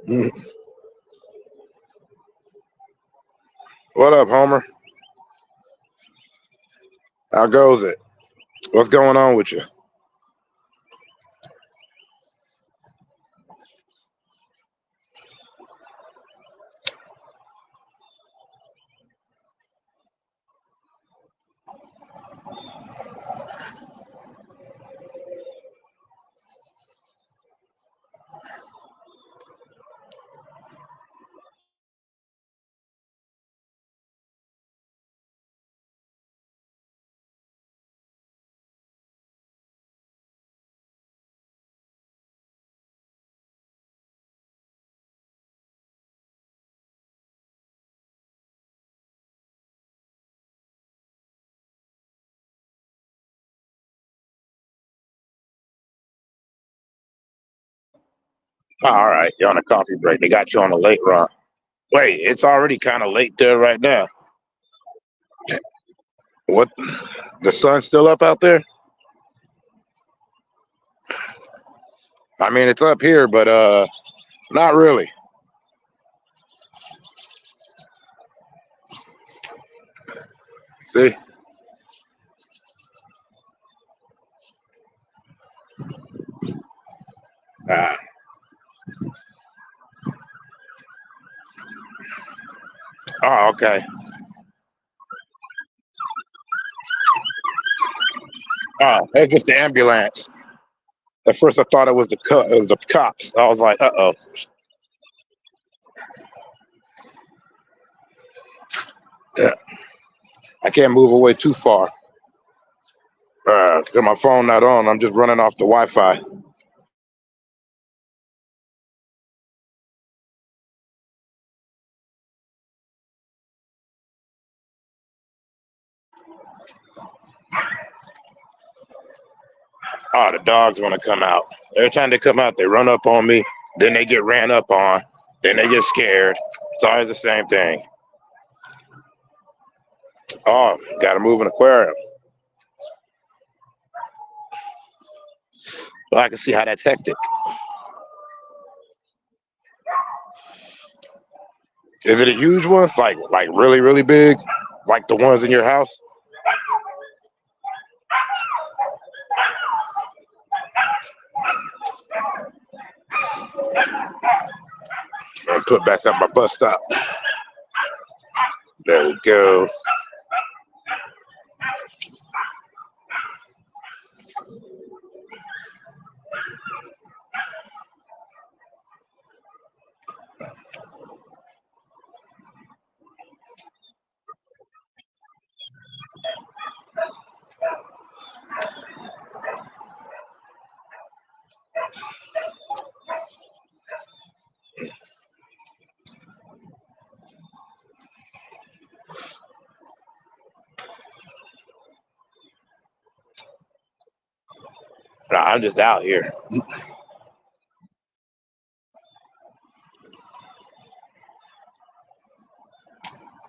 Mm. What up, Homer? How goes it? What's going on with you? Oh, all right, you're on a coffee break. They got you on a late run. Wait, it's already kind of late there right now. What? The sun's still up out there? I mean, it's up here, but not really. See? Ah. Oh, okay. Oh, it's just the ambulance. At first, I thought it was the cops. I was like, uh-oh. Yeah, I can't move away too far. 'Cause my phone not on. I'm just running off the Wi-Fi. Oh, the dogs want to come out. Every time they come out, they run up on me. Then they get ran up on. Then they get scared. It's always the same thing. Oh, got to move an aquarium. Well, I can see how that's hectic. Is it a huge one? Like really, really big? Like the ones in your house? I'll put back up my bus stop. There we go. Nah, I'm just out here.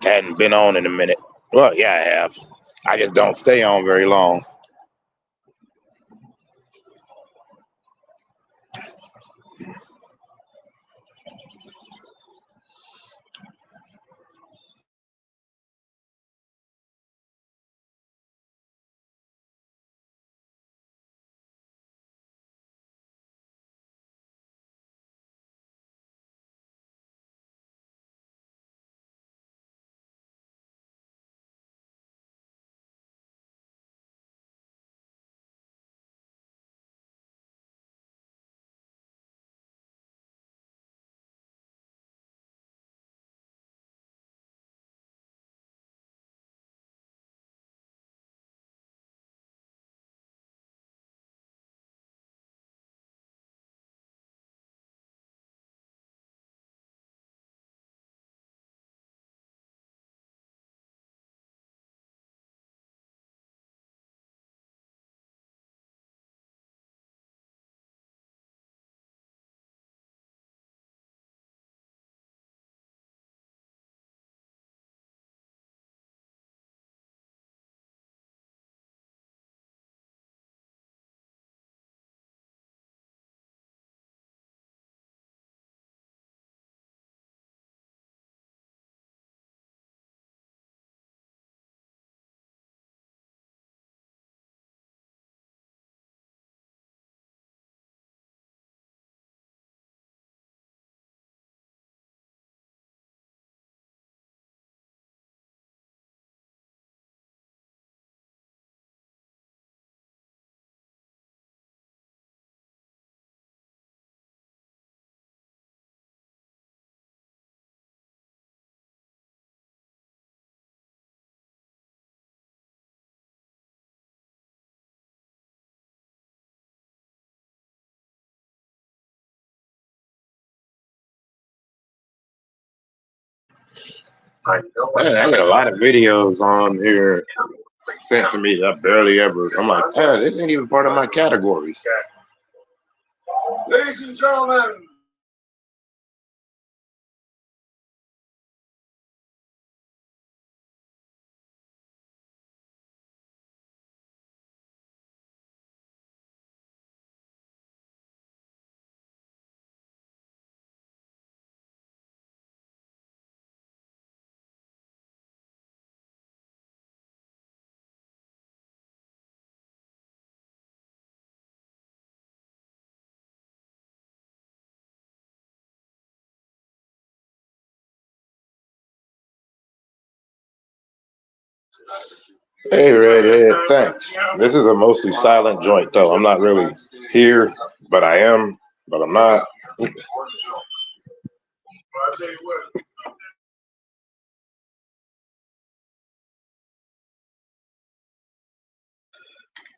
Hadn't been on in a minute. Well, yeah, I have. I just don't stay on very long. Man, I got a lot of videos on here sent to me that I barely ever. I'm like, this ain't even part of my categories. Ladies and gentlemen. Hey, Redhead, thanks. This is a mostly silent joint, though. I'm not really here, but I am, but I'm not.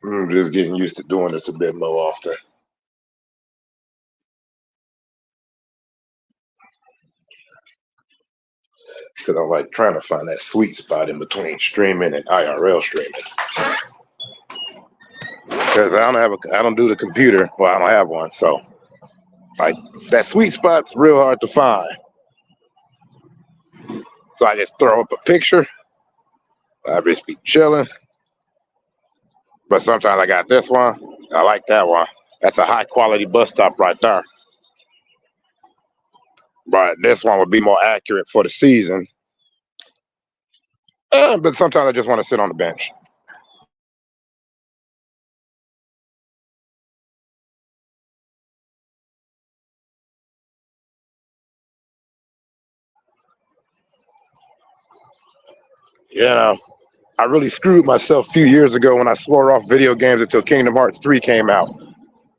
I'm just getting used to doing this a bit more often. Because I'm like trying to find that sweet spot in between streaming and IRL streaming. Because I don't do the computer. Well, I don't have one, so like that sweet spot's real hard to find. So I just throw up a picture. I just be chilling. But sometimes I got this one. I like that one. That's a high quality bus stop right there. But this one would be more accurate for the season. But sometimes I just want to sit on the bench. You know, I really screwed myself a few years ago when I swore off video games until Kingdom Hearts 3 came out.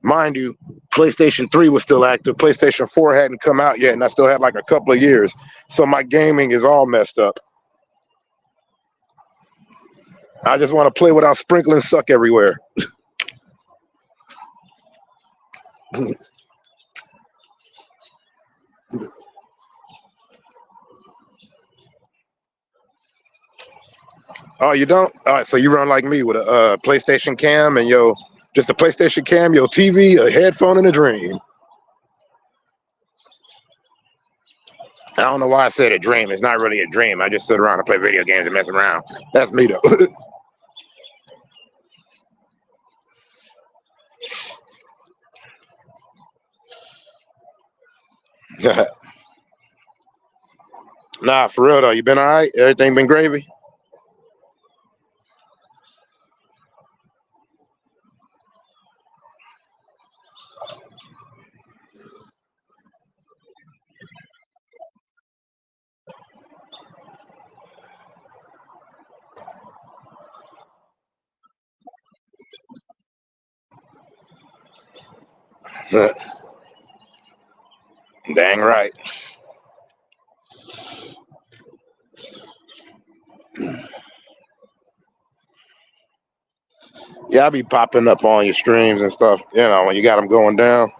Mind you, PlayStation 3 was still active. PlayStation 4 hadn't come out yet, and I still had like a couple of years. So my gaming is all messed up. I just want to play without sprinkling suck everywhere. Oh, you don't? All right, so you run like me with a PlayStation cam and just a PlayStation cam, your TV, a headphone, and a dream. I don't know why I said a dream. It's not really a dream. I just sit around and play video games and mess around. That's me, though. Nah, for real, though. You been all right? Everything been gravy? Dang right. Yeah, I be popping up on your streams and stuff, when you got them going down.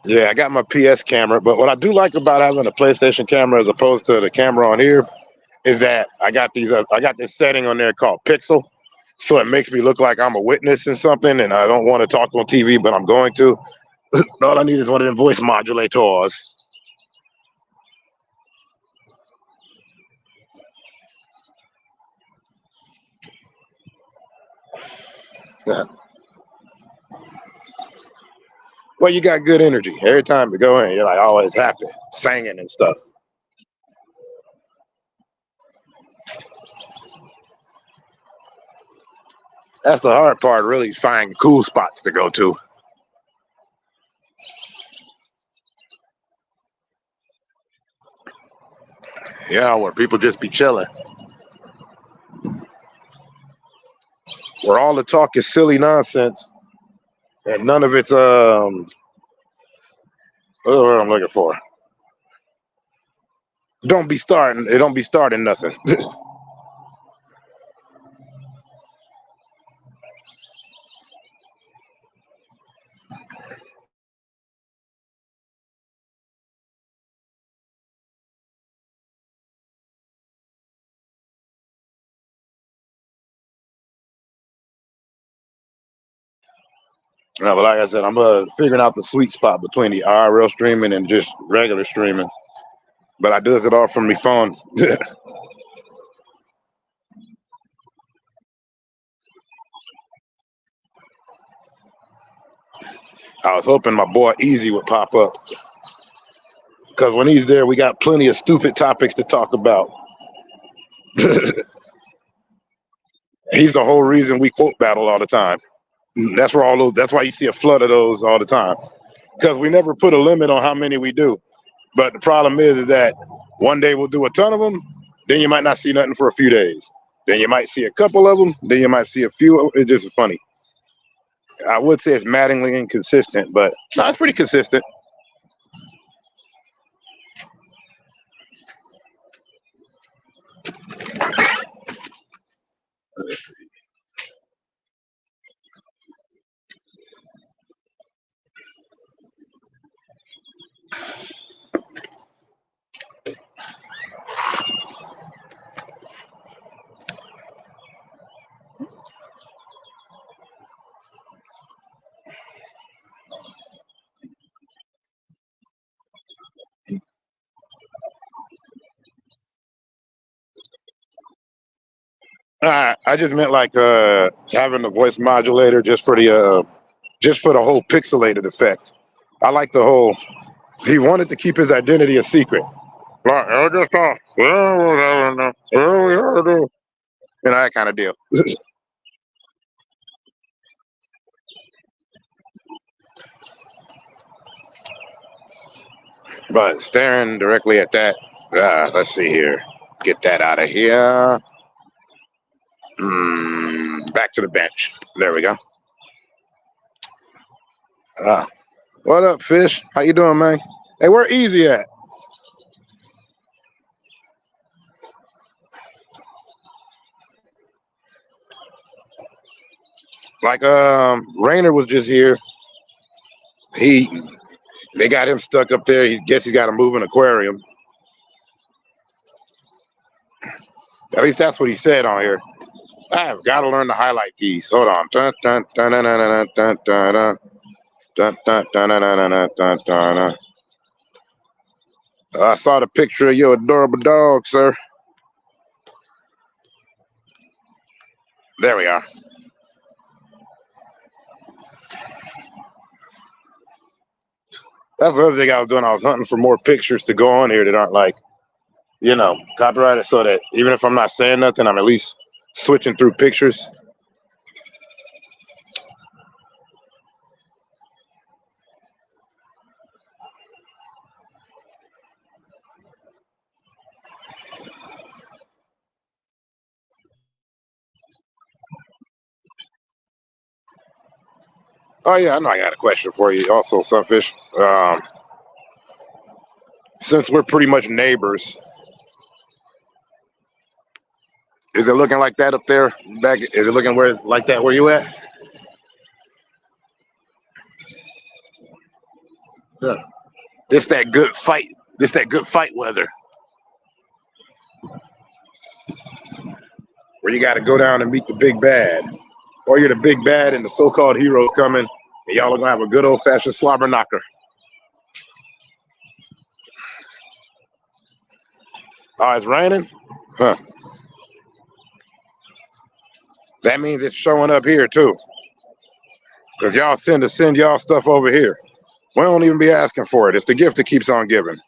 Yeah, I got my PS camera, but what I do like about having a PlayStation camera as opposed to the camera on here is that I got this setting on there called Pixel, so it makes me look like I'm a witness in something, and I don't want to talk on TV, but I'm going to. All I need is one of them voice modulators. Well, you got good energy every time you go in. You're like always happy, singing and stuff. That's the hard part, really finding cool spots to go to. Yeah, where people just be chilling. Where all the talk is silly nonsense and none of it's what I'm looking for. Don't be starting. It don't be starting nothing. No, but like I said, I'm figuring out the sweet spot between the IRL streaming and just regular streaming. But I does it all from my phone. I was hoping my boy Easy would pop up because when he's there, we got plenty of stupid topics to talk about. He's the whole reason we quote battle all the time. That's where all those. That's why you see a flood of those all the time because we never put a limit on how many we do. But the problem is that one day we'll do a ton of them, then you might not see nothing for a few days. Then you might see a couple of them, then you might see a few. It's just funny. I would say it's maddeningly inconsistent, but no, it's pretty consistent. I just meant like having the voice modulator just for the whole pixelated effect. I like the whole. He wanted to keep his identity a secret. Like, I just thought, that kind of deal. But staring directly at that, let's see here. Get that out of here. Back to the bench. There we go. Uh, what up, Fish? How you doing, man? Hey, where Easy at? Like, Rainer was just here. He, they got him stuck up there. He guess he's got to move an aquarium. At least that's what he said on here. I've got to learn to highlight these. Hold on. Dun, dun, dun, dun, dun, dun, dun, dun, dun, dun, dun, dun, dun, dun, dun, dun. I saw the picture of your adorable dog, sir. There we are. That's the other thing I was doing. I was hunting for more pictures to go on here that aren't like, copyrighted, so that even if I'm not saying nothing, I'm at least switching through pictures. Oh yeah, I know. I got a question for you, also, Sunfish. Since we're pretty much neighbors, is it looking like that up there? Back, is it looking where like that where you at? Yeah. It's that good fight. It's that good fight weather where you got to go down and meet the big bad, or you're the big bad and the so-called heroes coming, and y'all are gonna have a good old-fashioned slobber knocker. Oh, it's raining? Huh. That means it's showing up here too. Because y'all tend to send y'all stuff over here. We don't even be asking for it. It's the gift that keeps on giving.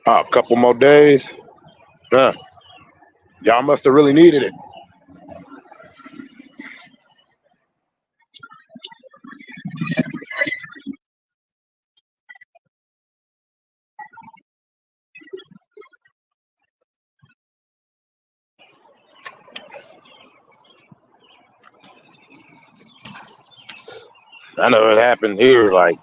Oh, a couple more days. Huh. Y'all must have really needed it. I know it happened here. Like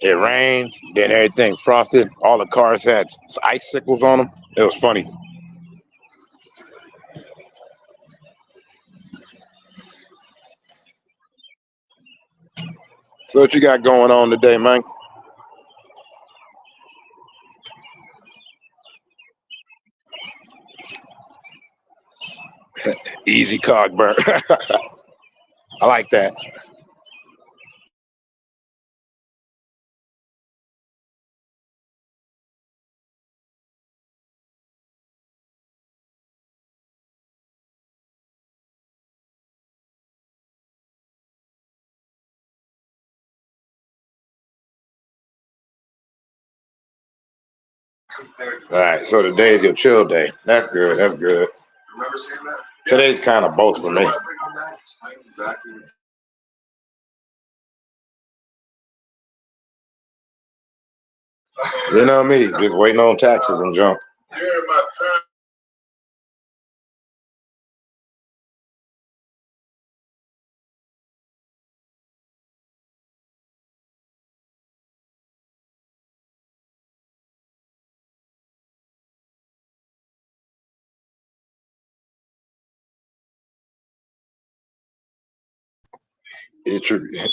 it rained, then everything frosted. All the cars had icicles on them. It was funny. So what you got going on today, man? Easy cog burn. I like that. All right, so today is your chill day. That's good. That's good. Today's kind of both for me. You know me, just waiting on taxes and junk.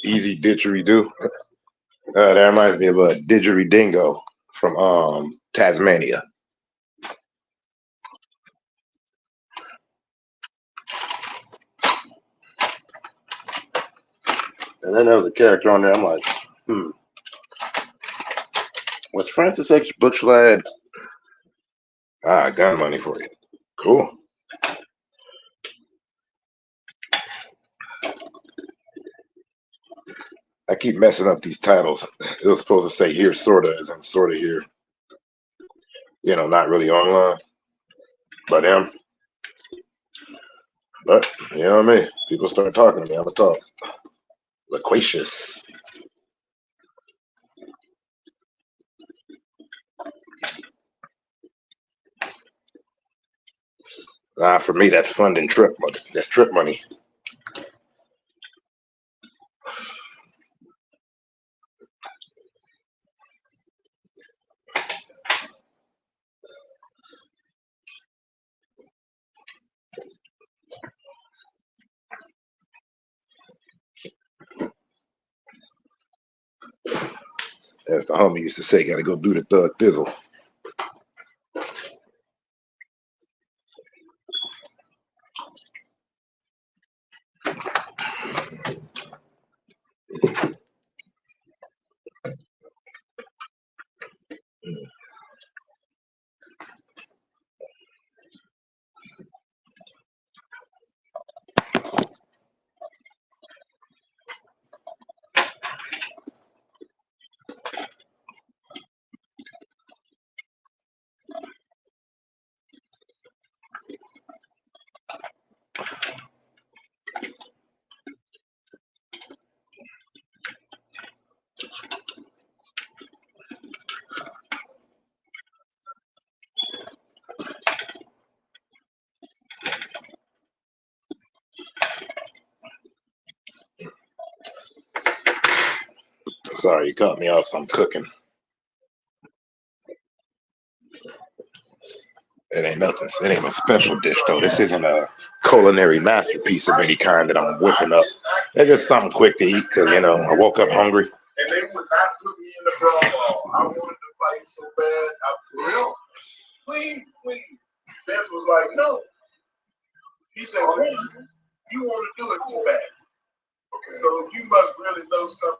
Easy didgeridoo. That reminds me of a didgeridingo from Tasmania. And then there was a character on there. I'm like, was Francis X. Butchlad? Ah, gun money for you. Cool. I keep messing up these titles. It was supposed to say here, sorta, as in sorta here. Not really online, but am. But you know what I mean? People start talking to me. I'm gonna talk. Loquacious. For me, that's funding trip money. That's trip money. As the homie used to say, gotta go do the thug thizzle. Sorry, you caught me off. I'm cooking. It ain't nothing. It ain't a special dish though. This isn't a culinary masterpiece of any kind that I'm whipping up. It's just something quick to eat because I woke up hungry. And they would not put me in the brawl. I wanted to fight so bad. Real? Please. Beth was like, no. He said, well, you want to do it too bad. Okay. So you must really know something.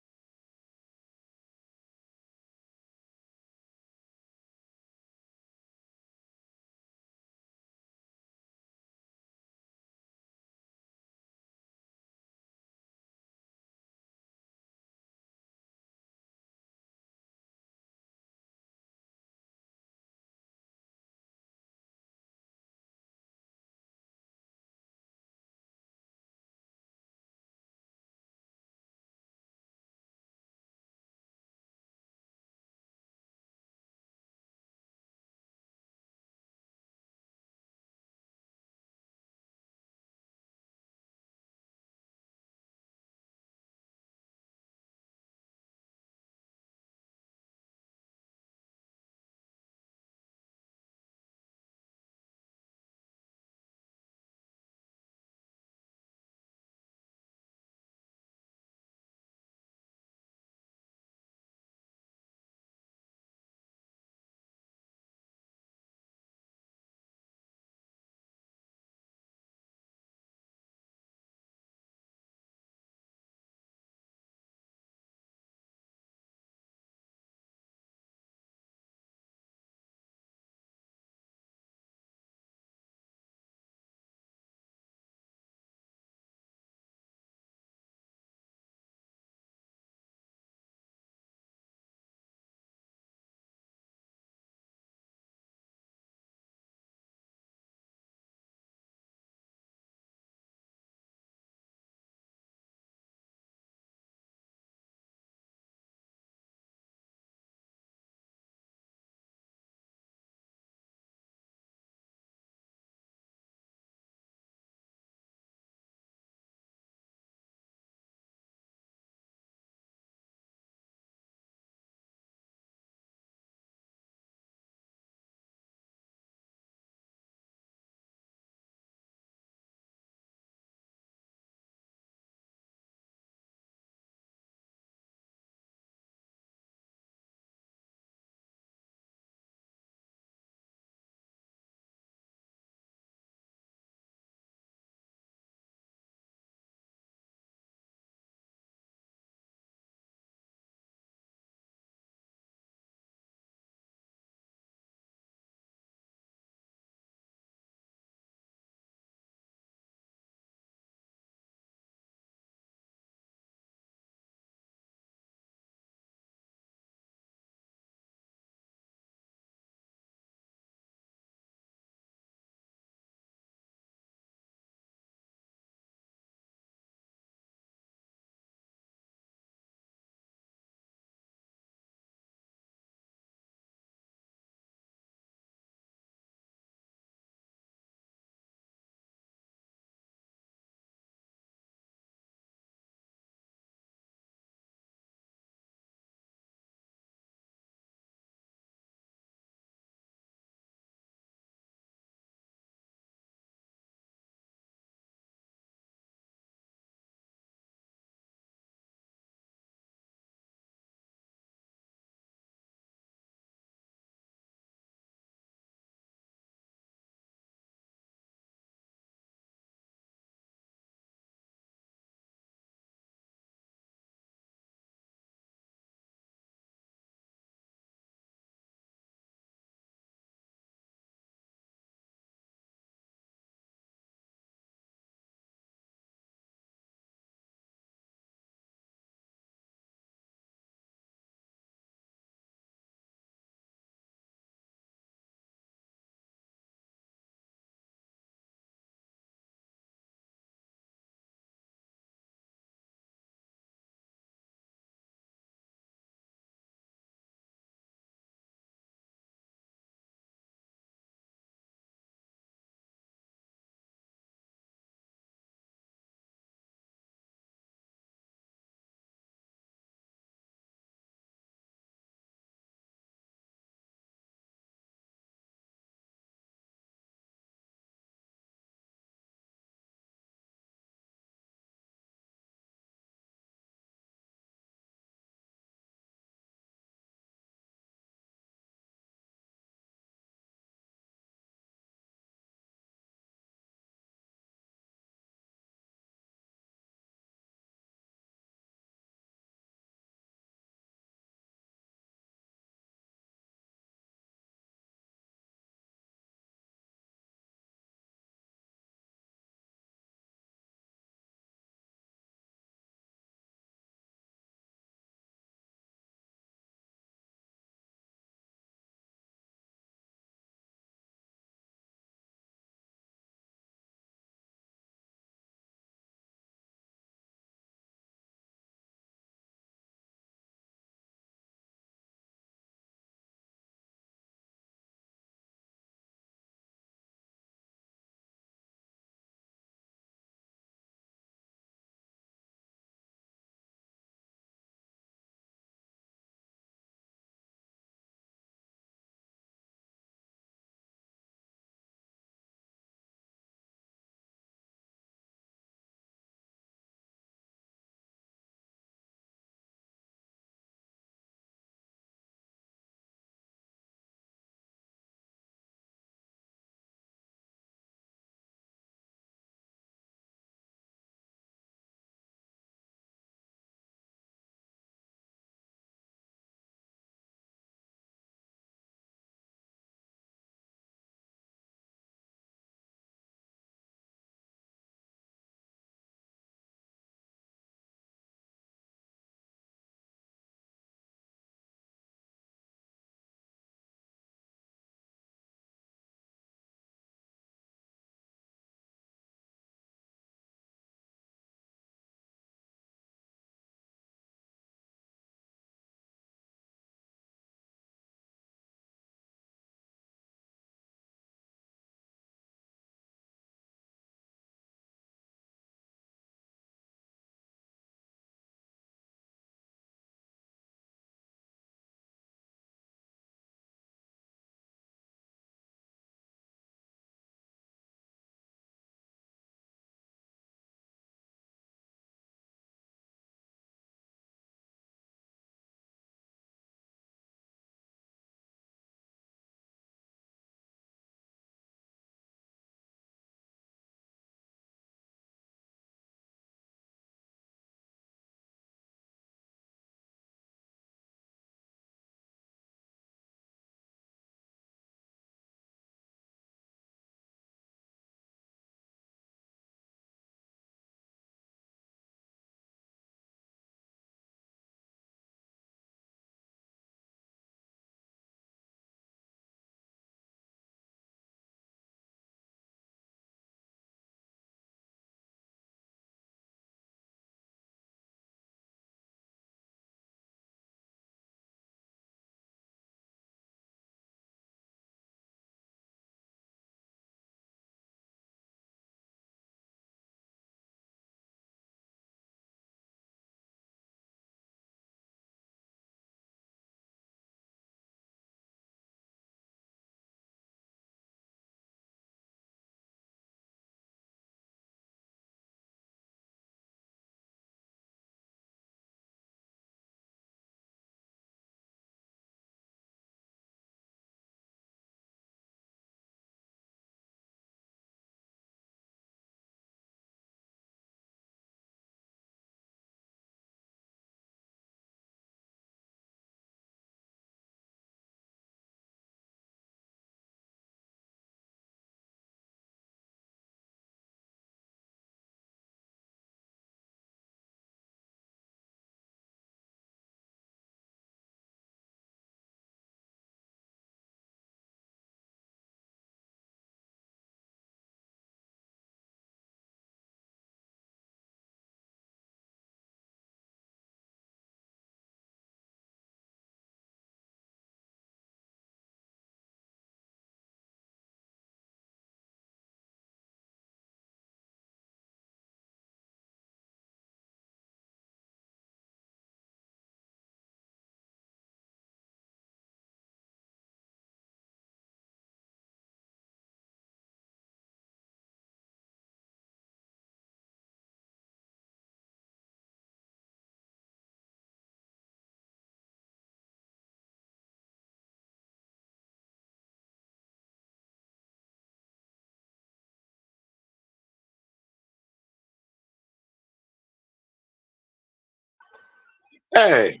Hey,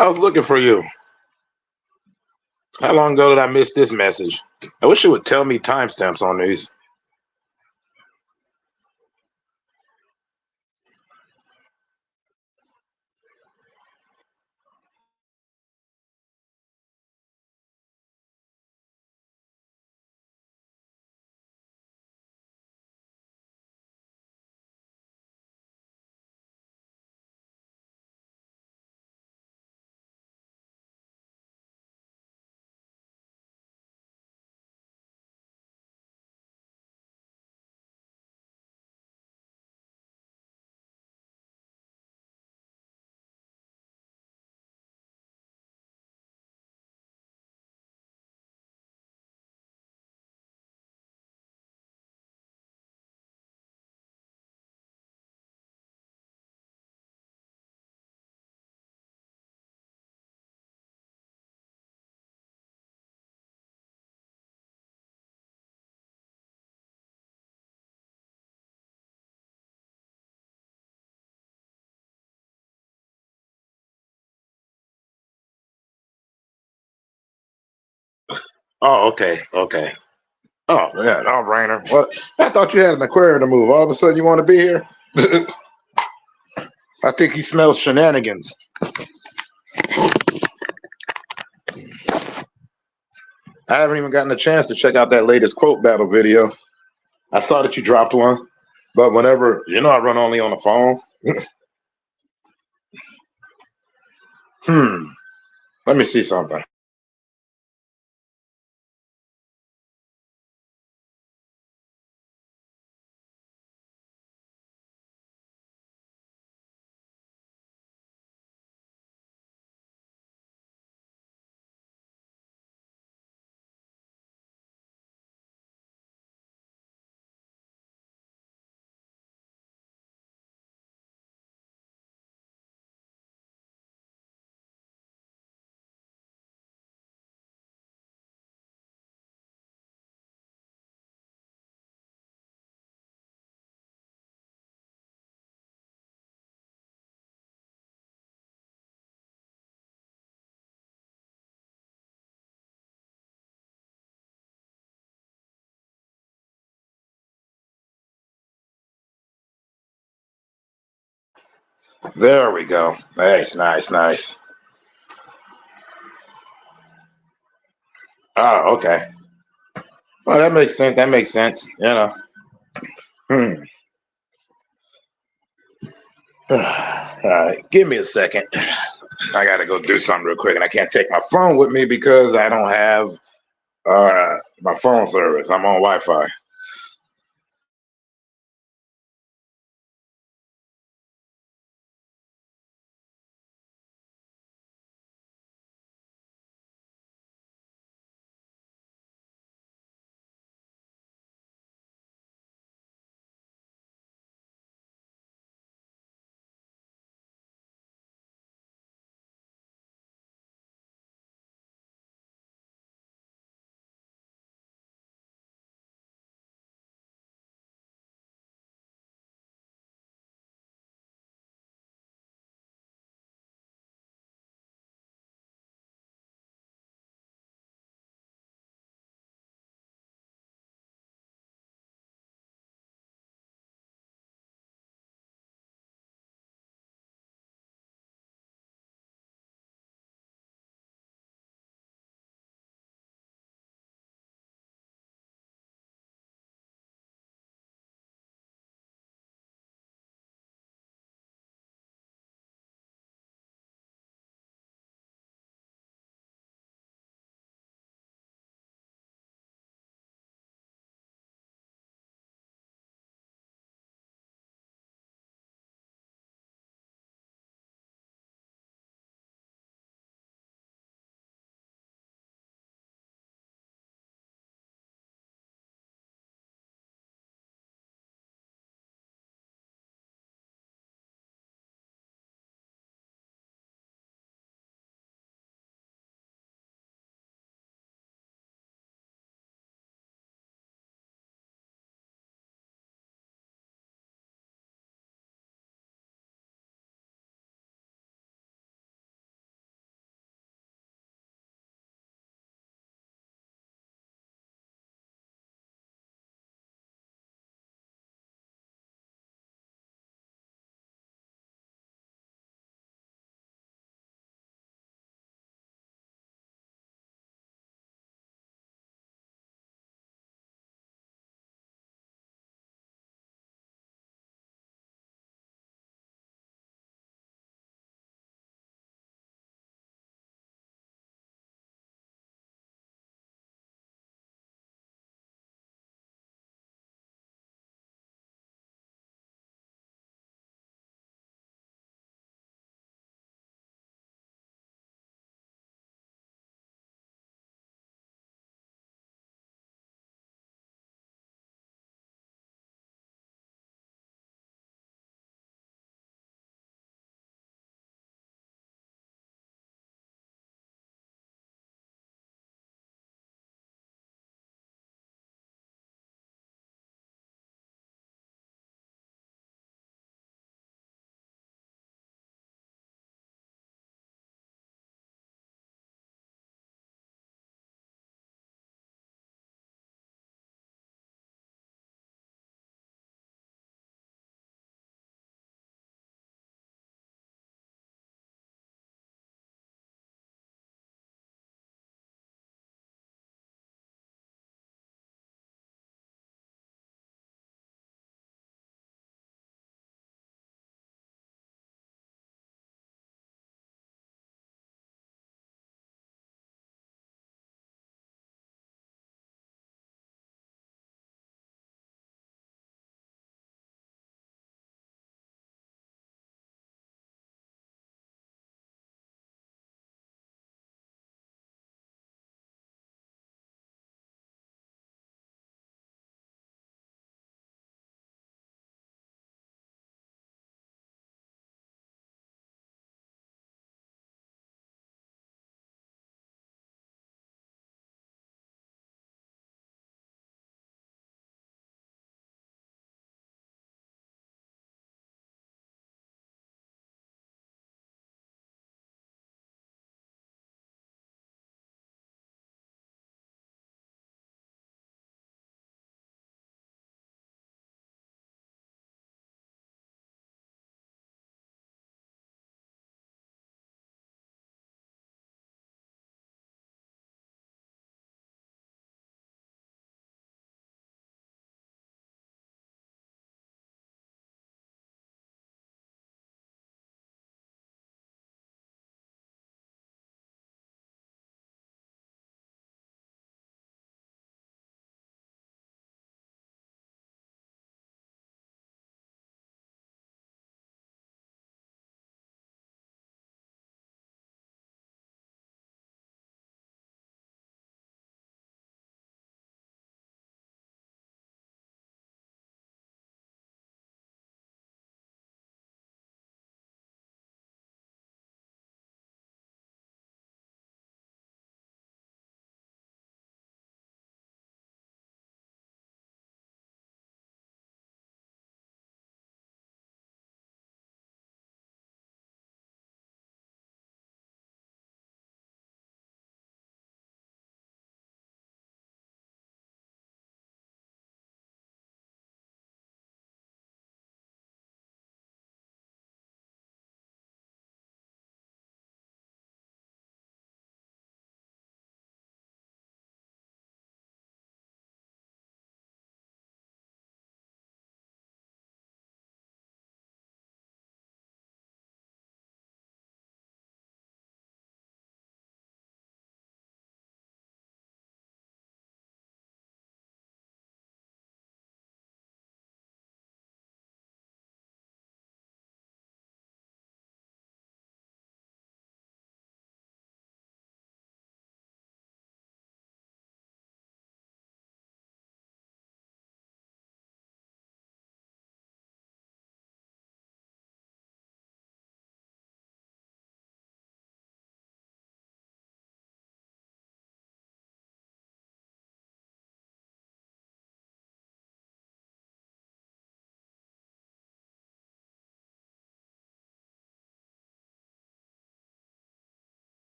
I was looking for you. How long ago did I miss this message? I wish it would tell me timestamps on these. Oh, okay, okay. Oh, yeah, no brainer. What? I thought you had an aquarium to move. All of a sudden, you want to be here? I think he smells shenanigans. I haven't even gotten a chance to check out that latest quote battle video. I saw that you dropped one, but whenever I run only on the phone. Hmm. Let me see something. There we go. Nice, nice, nice. Oh, okay. Well, that makes sense. That makes sense. Hmm. All right, give me a second. I gotta go do something real quick, and I can't take my phone with me because I don't have my phone service. I'm on Wi-Fi.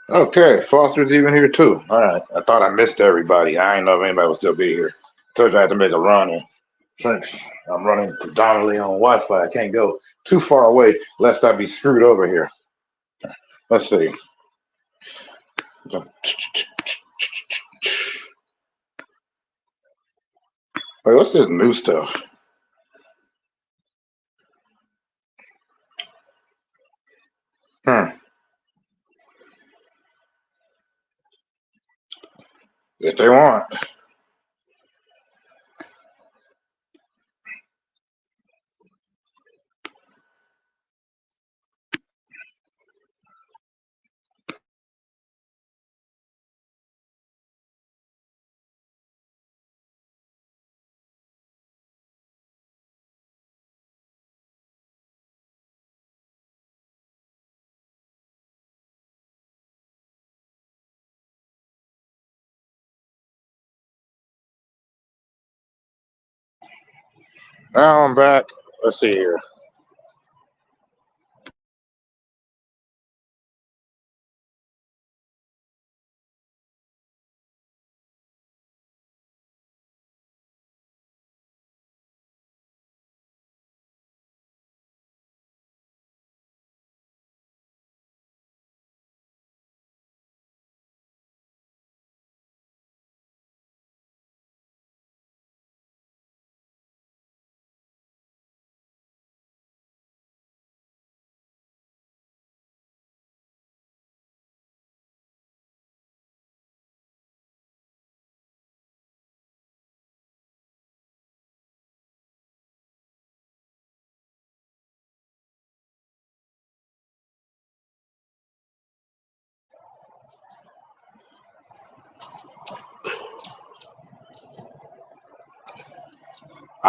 Okay, Foster's even here too. All right. I thought I missed everybody. I didn't know if anybody would still be here. Told you I had to make a run. And since I'm running predominantly on Wi-Fi, I can't go too far away lest I be screwed over here. Let's see. Wait, what's this new stuff? Hmm. If they want. Now I'm back. Let's see here.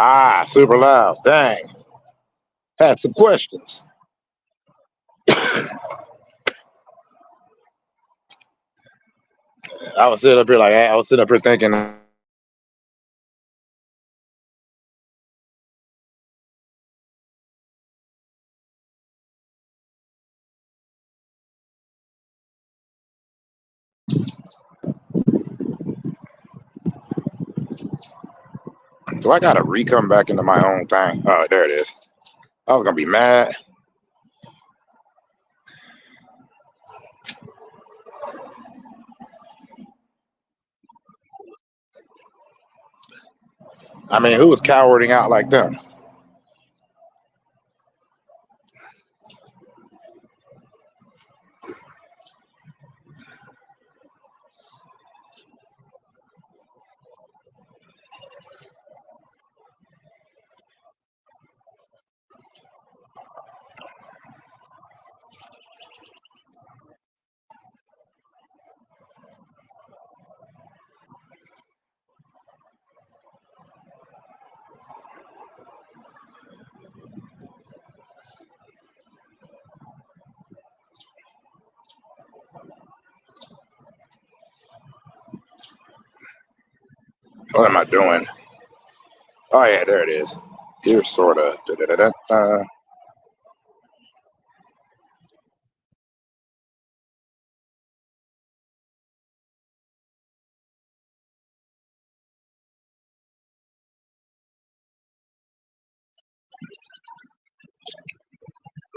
Ah, super loud. Dang. Had some questions. I was sitting up here thinking, do I gotta re-come back into my own thing? Oh, there it is. I was gonna be mad. I mean, who was cowarding out like them? What am I doing? Oh yeah, there it is. Here's sorta. Da-da-da-da-da.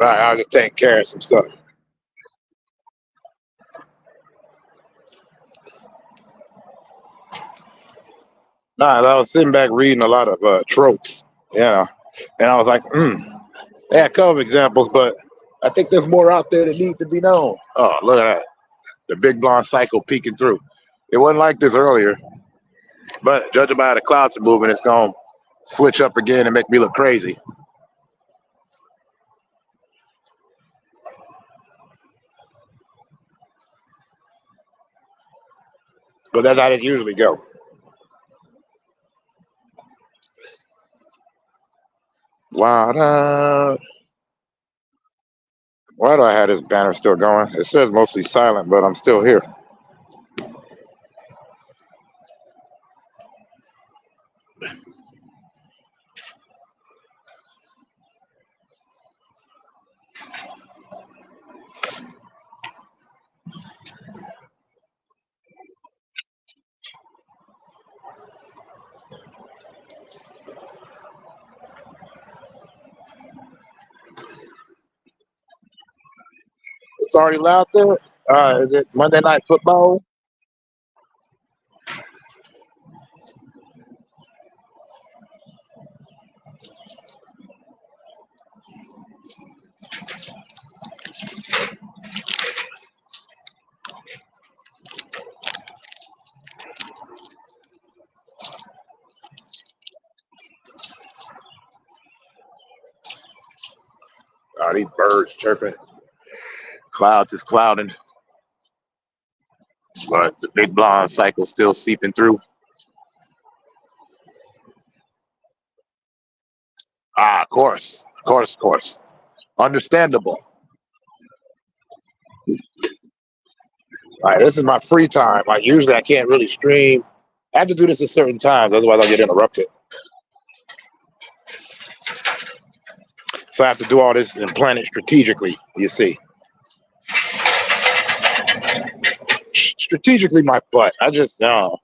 Right, I'll just take care of some stuff. Nah, I was sitting back reading a lot of tropes, and I was like, they had cover examples, but I think there's more out there that need to be known. Oh, look at that. The big blonde cycle peeking through. It wasn't like this earlier, but judging by how the clouds are moving, it's going to switch up again and make me look crazy. But that's how this usually go. Wow. Why do I have this banner still going? It says mostly silent, but I'm still here. It's already loud there. Is it Monday Night Football? Oh, these birds chirping. Clouds is clouding, but the big blonde cycle still seeping through. Ah, of course, of course, of course. Understandable. All right, this is my free time. Like usually, I can't really stream. I have to do this at certain times, otherwise I'll get interrupted. So I have to do all this and plan it strategically. You see, strategically, my butt. I just no.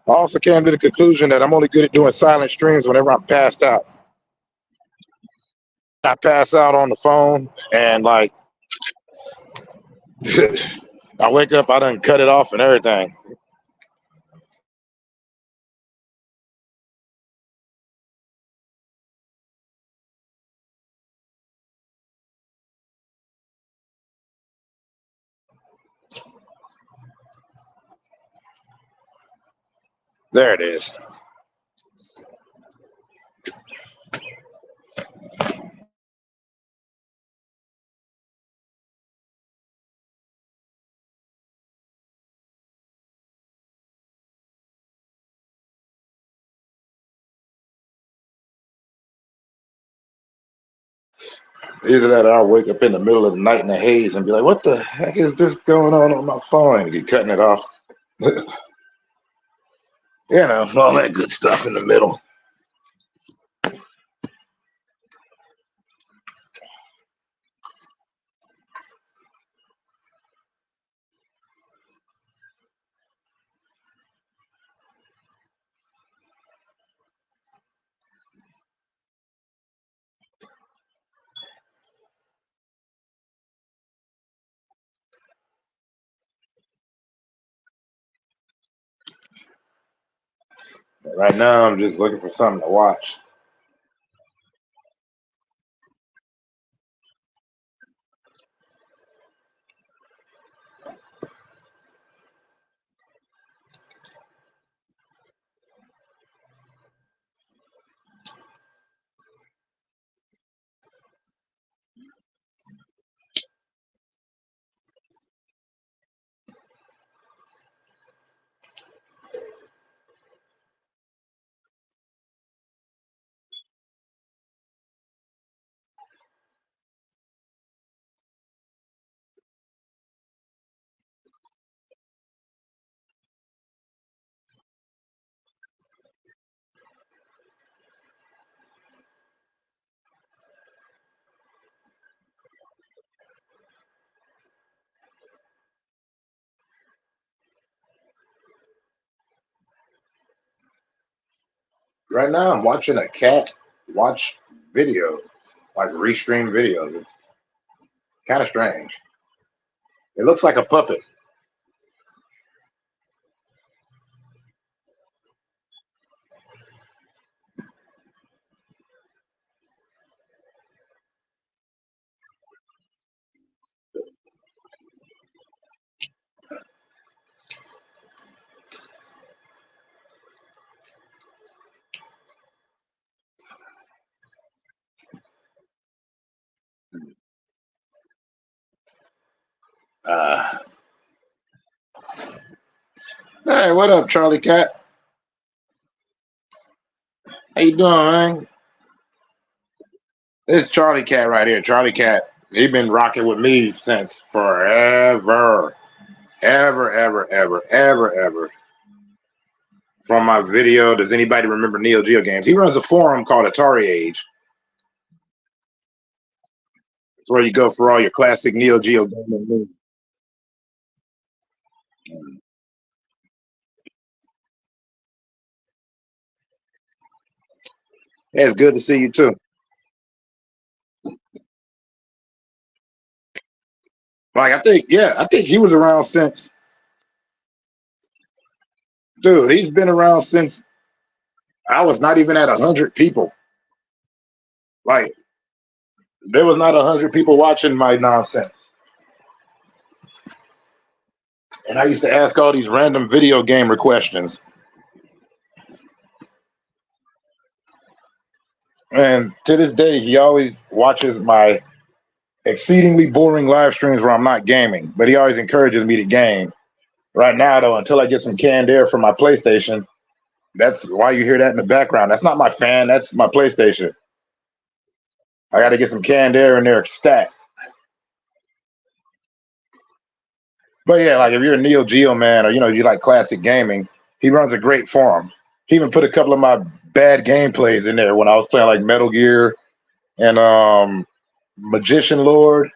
I also came to the conclusion that I'm only good at doing silent streams whenever I'm passed out. I pass out on the phone and like I wake up, I done cut it off and everything. There it is. Either that or I'll wake up in the middle of the night in a haze and be like, what the heck is this going on my phone? And get cutting it off. All that good stuff in the middle. Right now, I'm just looking for something to watch. Right now, I'm watching a cat watch videos, like restream videos. It's kind of strange. It looks like a puppet. Uh, hey, what up, Charlie Cat? How you doing, man? This is Charlie Cat right here. Charlie Cat. He been rocking with me since forever, ever, ever, ever, ever, ever. from my video. Does anybody remember Neo Geo games? He runs a forum called Atari Age. It's where you go for all your classic Neo Geo gaming. Yeah, it's good to see you too. Like I think he was around since, dude. He's been around since I was not even at 100 people. Like there was not 100 people watching my nonsense, and I used to ask all these random video gamer questions. And to this day, he always watches my exceedingly boring live streams where I'm not gaming, but he always encourages me to game. Right now, though, until I get some canned air from my PlayStation, that's why you hear that in the background. That's not my fan. That's my PlayStation. I got to get some canned air in there stat. But yeah, like if you're a Neo Geo man or you like classic gaming, he runs a great forum. He even put a couple of my bad gameplays in there when I was playing like Metal Gear and Magician Lord.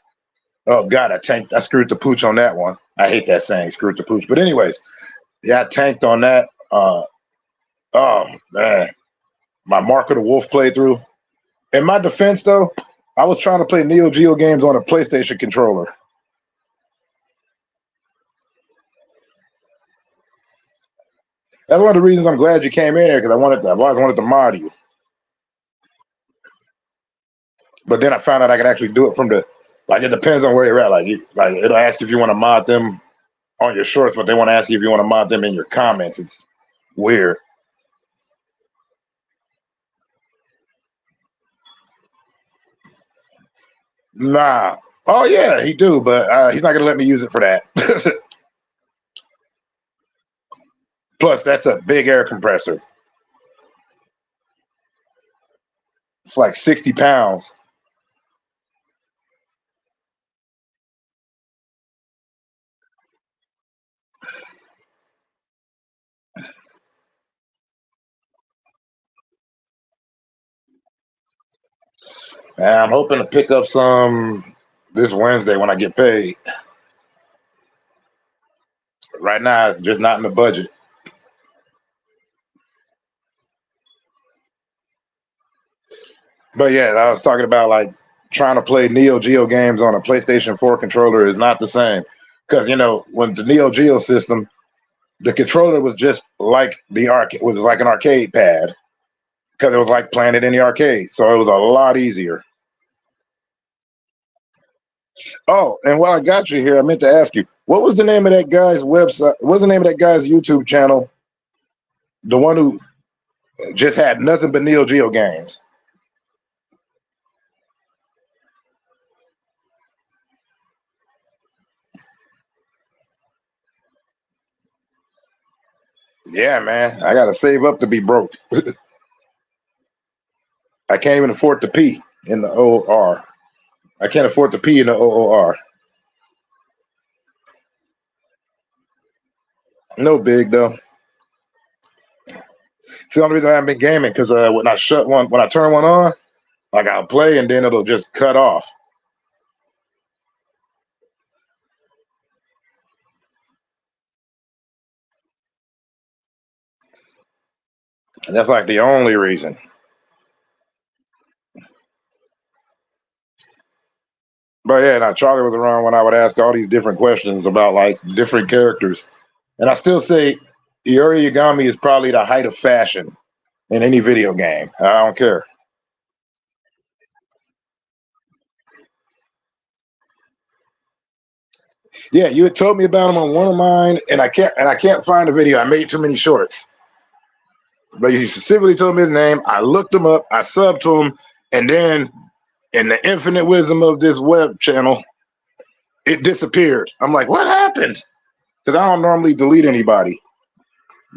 Oh God, I screwed the pooch on that one. I hate that saying, screwed the pooch. But anyways, yeah, I tanked on that. Oh man, my Mark of the Wolf playthrough. In my defense, though, I was trying to play Neo Geo games on a PlayStation controller. That's one of the reasons I'm glad you came in here because I've always wanted to mod you. But then I found out I could actually do it from the like. It depends on where you're at. Like it'll ask if you want to mod them on your shorts, but they want to ask you if you want to mod them in your comments. It's weird. Nah. Oh yeah, he do, but he's not gonna let me use it for that. Plus, that's a big air compressor. It's like 60 pounds. And I'm hoping to pick up some this Wednesday when I get paid. Right now, it's just not in the budget. But yeah, I was talking about like trying to play Neo Geo games on a PlayStation 4 controller is not the same. Because when the Neo Geo system, the controller was just like the arcade was like an arcade pad because it was like playing it in the arcade. So it was a lot easier. Oh, and while I got you here, I meant to ask you, what was the name of that guy's website? What's the name of that guy's YouTube channel? The one who just had nothing but Neo Geo games. Yeah, man, I gotta save up to be broke. I can't even afford to pee in the OR. I can't afford to pee in the OOR. No big though. It's the only reason I haven't been gaming because when I turn one on, like I'll play and then it'll just cut off. And that's like the only reason. But yeah, now Charlie was around when I would ask all these different questions about like different characters. And I still say Iori Yagami is probably the height of fashion in any video game. I don't care. Yeah, you had told me about him on one of mine, and I can't find the video. I made too many shorts. But you specifically told me his name. I looked him up, I subbed to him, and then in the infinite wisdom of this web channel, it disappeared. I'm like, what happened? Because I don't normally delete anybody.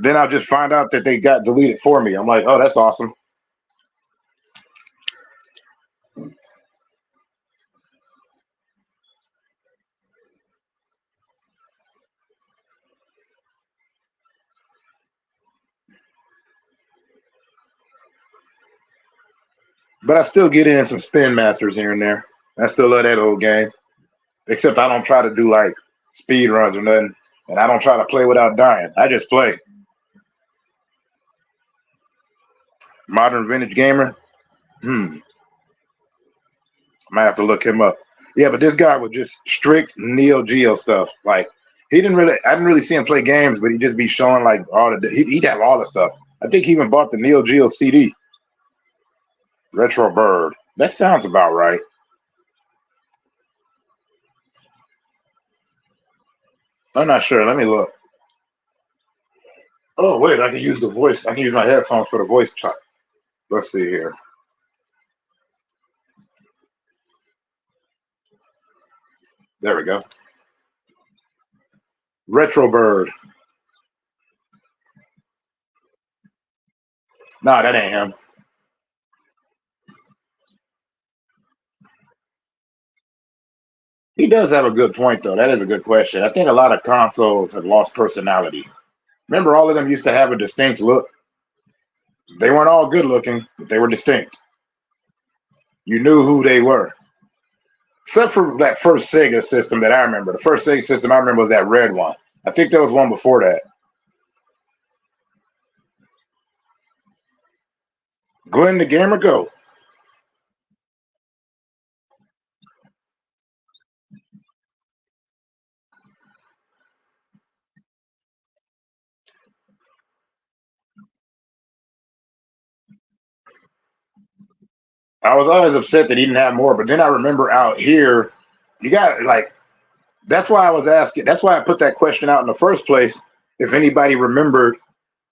Then I'll just find out that they got deleted for me. I'm like, oh, that's awesome. But I still get in some spin masters here and there. I still love that old game. Except I don't try to do like speed runs or nothing. And I don't try to play without dying. I just play. Modern vintage gamer. Hmm. Might have to look him up. Yeah, but this guy was just strict Neo Geo stuff. Like he didn't really, I didn't really see him play games, but he'd just be showing like all the, he'd have all the stuff. I think he even bought the Neo Geo CD. Retro Bird. That sounds about right. I'm not sure. Let me look. Oh wait, I can use the voice. I can use my headphones for the voice chat. Let's see here. There we go. Retro Bird. Nah, that ain't him. He does have a good point though. That is a good question. I think a lot of consoles have lost personality. Remember, all of them used to have a distinct look. They weren't all good looking, but they were distinct. You knew who they were. Except for that first Sega system that I remember. The first Sega system I remember was that red one. I think there was one before that. Glenn the Gamer Go. I was always upset that he didn't have more, but then I remember out here, you got like that's why I was asking. That's why I put that question out in the first place. If anybody remembered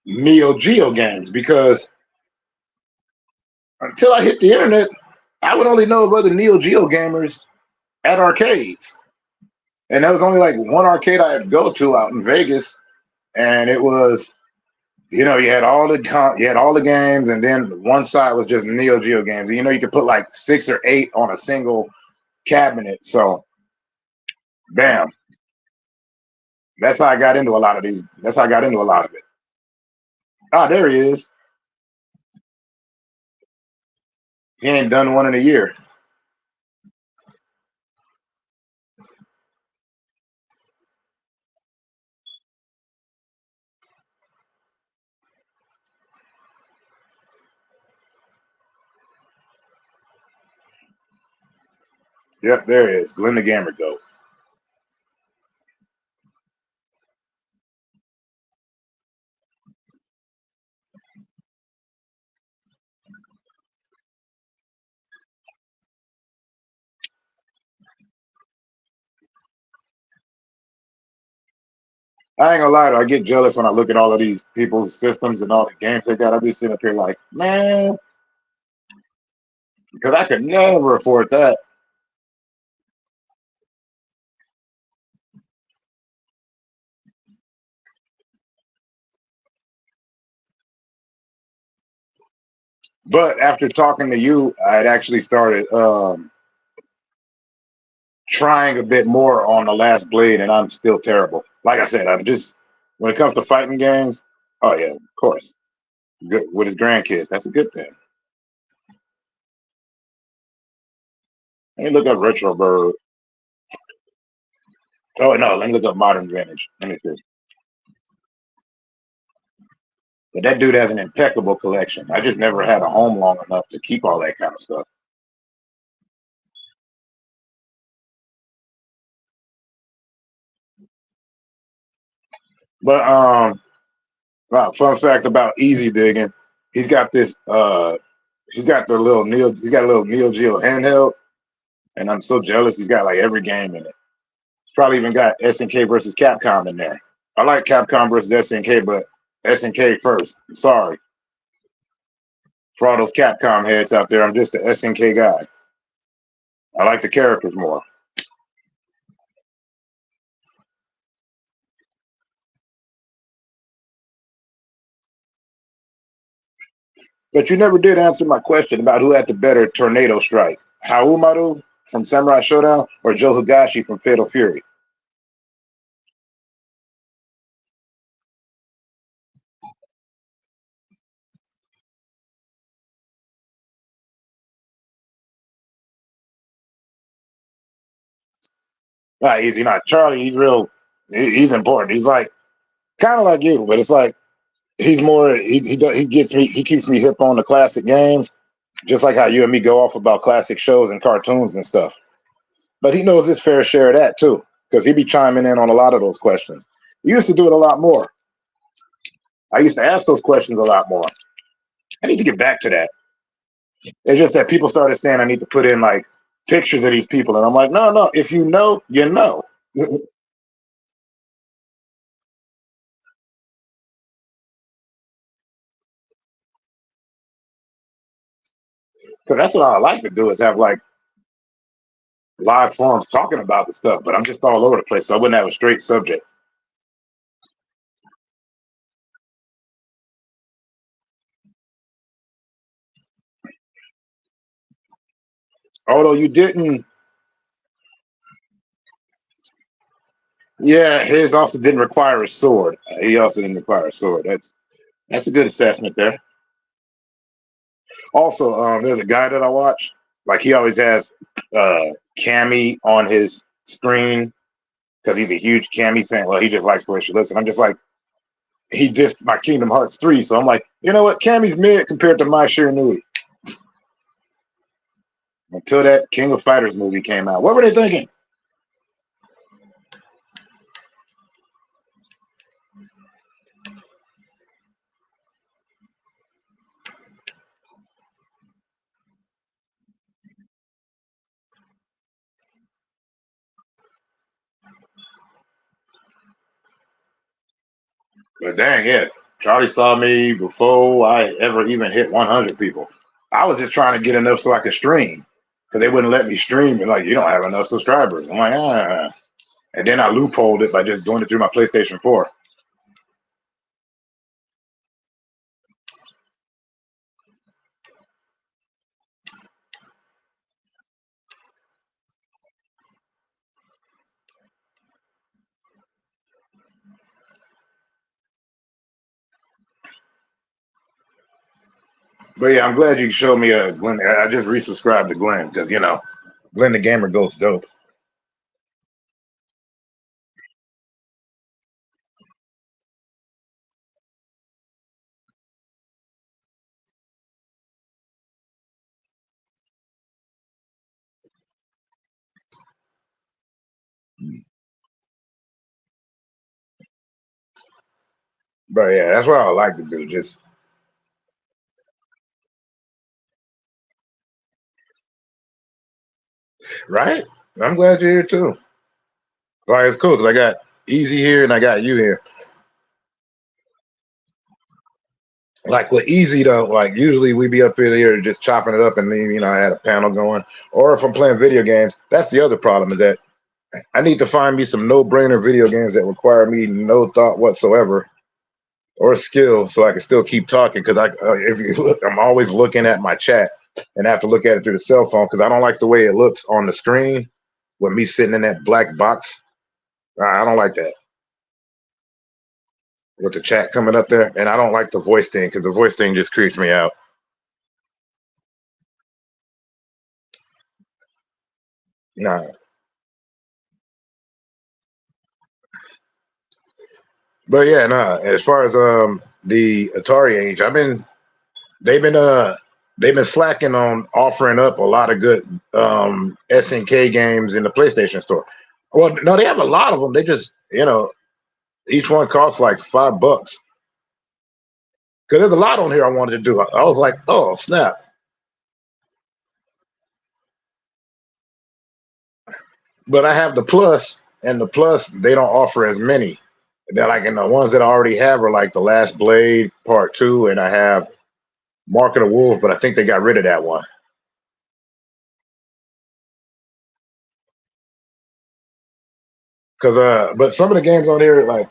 Neo Geo games, because until I hit the internet, I would only know of other Neo Geo gamers at arcades, and there was only like one arcade I'd go to out in Vegas, and it was you had all you had all the games, and then one side was just Neo Geo games. And, you could put like 6 or 8 on a single cabinet. So, bam, that's how I got into a lot of these. That's how I got into a lot of it. Ah, there he is. He ain't done one in a year. Yep, there he is. Glenn the Gamer Goat. I ain't gonna lie, though, I get jealous when I look at all of these people's systems and all the games they got. I be sitting up here like, man, because I could never afford that. But after talking to you, I had actually started trying a bit more on the last blade, and I'm still terrible. Like I said, I'm just when it comes to fighting games. Oh yeah, of course. Good with his grandkids. That's a good thing. Let me look up Retro Bird. Oh no, let me look up Modern Vintage. Let me see. But that dude has an impeccable collection. I just never had a home long enough to keep all that kind of stuff. But fun fact about Easy Digging, he's got this. He's got the little Neo. He's got a little Neo Geo handheld, and I'm so jealous. He's got like every game in it. He's probably even got SNK versus Capcom in there. I like Capcom versus SNK, but SNK first. I'm sorry for all those Capcom heads out there. I'm just a SNK guy. I like the characters more. But you never did answer my question about who had the better tornado strike. Haumaru from Samurai Showdown or Joe Higashi from Fatal Fury? Not easy, not Charlie. He's real. He's important. He's like kind of like you, but it's like he's more. He gets me. He keeps me hip on the classic games, just like how you and me go off about classic shows and cartoons and stuff. But he knows his fair share of that too, because he be chiming in on a lot of those questions. He used to do it a lot more. I used to ask those questions a lot more. I need to get back to that. It's just that people started saying I need to put in like pictures of these people, and I'm like, no, no. If you know, you know. So that's what I like to do is have like live forums talking about the stuff, but I'm just all over the place, so I wouldn't have a straight subject. Although you didn't, yeah, his also didn't require a sword. He also didn't require a sword. That's a good assessment there. Also, there's a guy that I watch. Like he always has Cammy on his screen because he's a huge Cammy fan. Well, he just likes the way she looks, and I'm just like, he dissed my Kingdom Hearts 3, so I'm like, you know what? Cammy's mid compared to my Shiranui. Until that King of Fighters movie came out, what were they thinking? But dang, yeah, Charlie saw me before I ever even hit 100 people. I was just trying to get enough so I could stream because they wouldn't let me stream. And like, you don't have enough subscribers. I'm like, ah. And then I loopholed it by just doing it through my PlayStation 4. But yeah, I'm glad you showed me a Glenn. I just resubscribed to Glenn because Glenn the Gamer Ghost dope. But yeah, that's what I like to do. Just right. I'm glad you're here too. Like it's cool because I got Easy here and I got you here. Like with Easy though, like usually we be up in here just chopping it up, and then I had a panel going. Or if I'm playing video games, that's the other problem is that I need to find me some no-brainer video games that require me no thought whatsoever or skill, so I can still keep talking. Because if you look, I'm always looking at my chat, and I have to look at it through the cell phone because I don't like the way it looks on the screen with me sitting in that black box. I don't like that with the chat coming up there, and I don't like the voice thing because the voice thing just creeps me out. Nah, but yeah, nah. As far as the Atari age, they've been uh they've been slacking on offering up a lot of good SNK games in the PlayStation Store. Well, no, they have a lot of them. They just each one costs like $5 because there's a lot on here I wanted to do. I was like, oh snap! But I have the plus, and the plus they don't offer as many. They're like, and the ones that I already have are like the Last Blade Part Two, and I have Mark of the Wolf, but I think they got rid of that one. Cause but some of the games on here like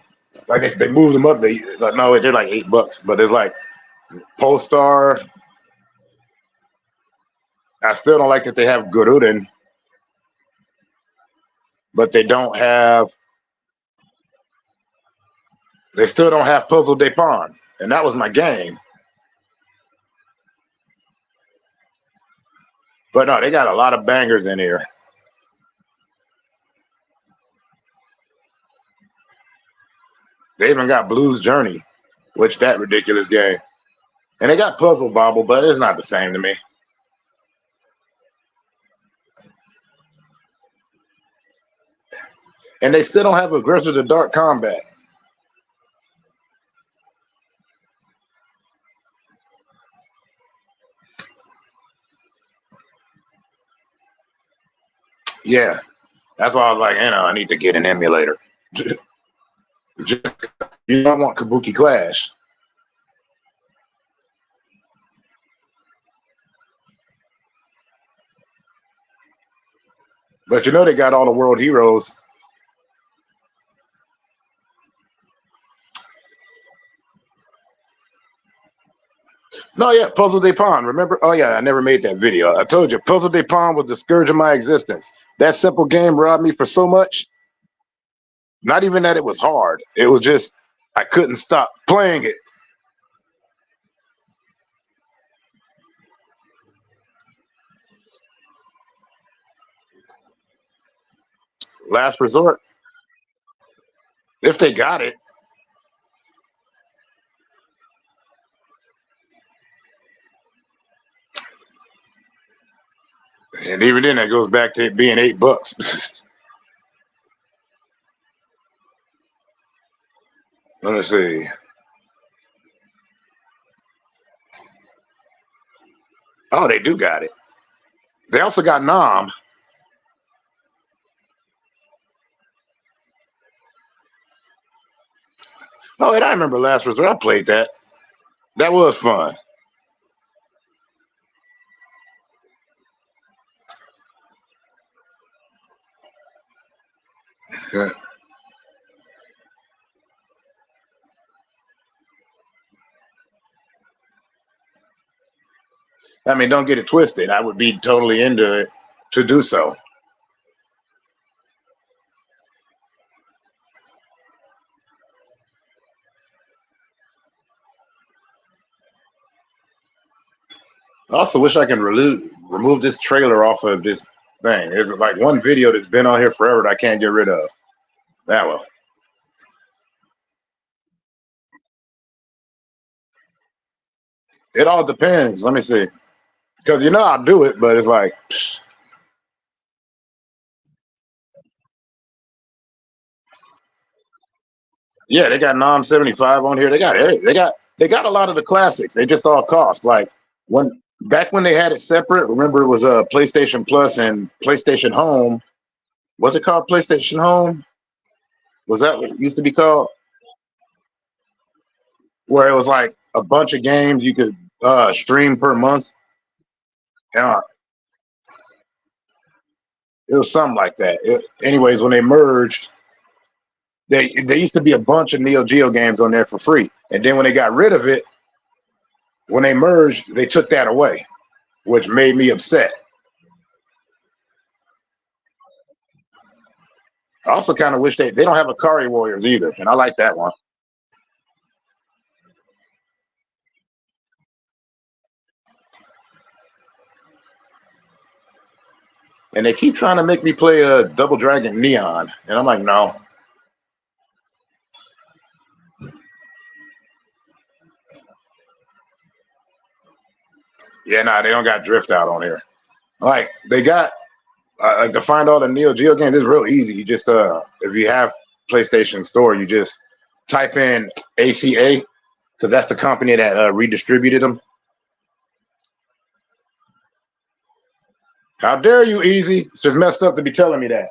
they moved them up. They like no, they're like $8, but it's like Polestar. I still don't like that they have Guruden, but they don't have. They still don't have Puzzle de Pon, and that was my game. But no, they got a lot of bangers in here. They even got Blues Journey, which that ridiculous game. And they got Puzzle Bobble, but it's not the same to me. And they still don't have Aggressive to Dark Combat. Yeah, that's why I was like, I need to get an emulator. Just, I want Kabuki Clash. But they got all the world heroes. No, yeah, Puzzle de Pon. Remember? Oh, yeah, I never made that video. I told you, Puzzle de Pon was the scourge of my existence. That simple game robbed me for so much. Not even that it was hard. It was just, I couldn't stop playing it. Last Resort. If they got it. And even then, that goes back to it being $8. Let me see. Oh, they do got it. They also got Nom. Oh, and I remember Last Resort. I played that. That was fun. I mean, don't get it twisted. I would be totally into it to do so. I also wish I can remove this trailer off of this thing. There's like one video that's been on here forever that I can't get rid of. That one. It all depends. Let me see. Because I'll do it, but it's like, psh. Yeah, they got Nom 75 on here. They got a lot of the classics. They just all cost. Like back when they had it separate, remember it was a PlayStation Plus and PlayStation Home. Was it called PlayStation Home? Was that what it used to be called? Where it was like a bunch of games you could stream per month. Uh, it was something like that. Anyways, when they merged, there used to be a bunch of Neo Geo games on there for free. And then when they got rid of it, when they merged, they took that away, which made me upset. I also kind of wish they don't have Akari Warriors either, and I like that one. And they keep trying to make me play a Double Dragon Neon, and I'm like, no. Yeah, nah, they don't got Drift Out on here. Like they got like to find all the Neo Geo games is real easy. You just if you have PlayStation Store, you just type in ACA because that's the company that redistributed them. How dare you, Easy? It's just messed up to be telling me that.